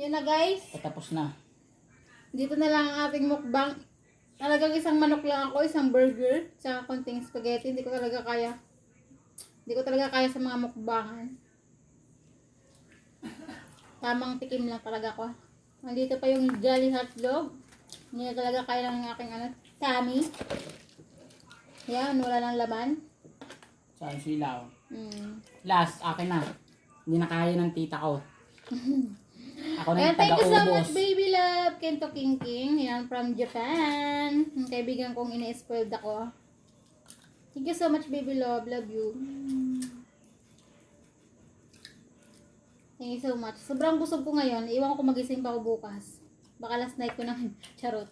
Yun na guys. Tapos na. Dito na lang ang ating mukbang. Talagang isang manok lang ako, isang burger, tsaka konting spaghetti. Hindi ko talaga kaya. Hindi ko talaga kaya sa mga mukbangan. Tamang tikim lang talaga ako. Nandito pa yung Jolly Hotdog. Hindi na talaga kaya ng aking tummy. Yan, wala nang laman. Saan silaw? Last, akin na. Hindi na kaya ng tita ko. Ako na and yung thank you so taga-ubos. much, baby love. Kento King King. Yan, from Japan. Yung kaibigan kong ina-spoiled ako. Thank you so much, baby love. Love you. Thank you so much. Sobrang busog ko ngayon. Iwan ko magising pa ako bukas. Baka last night ko naman. Charot.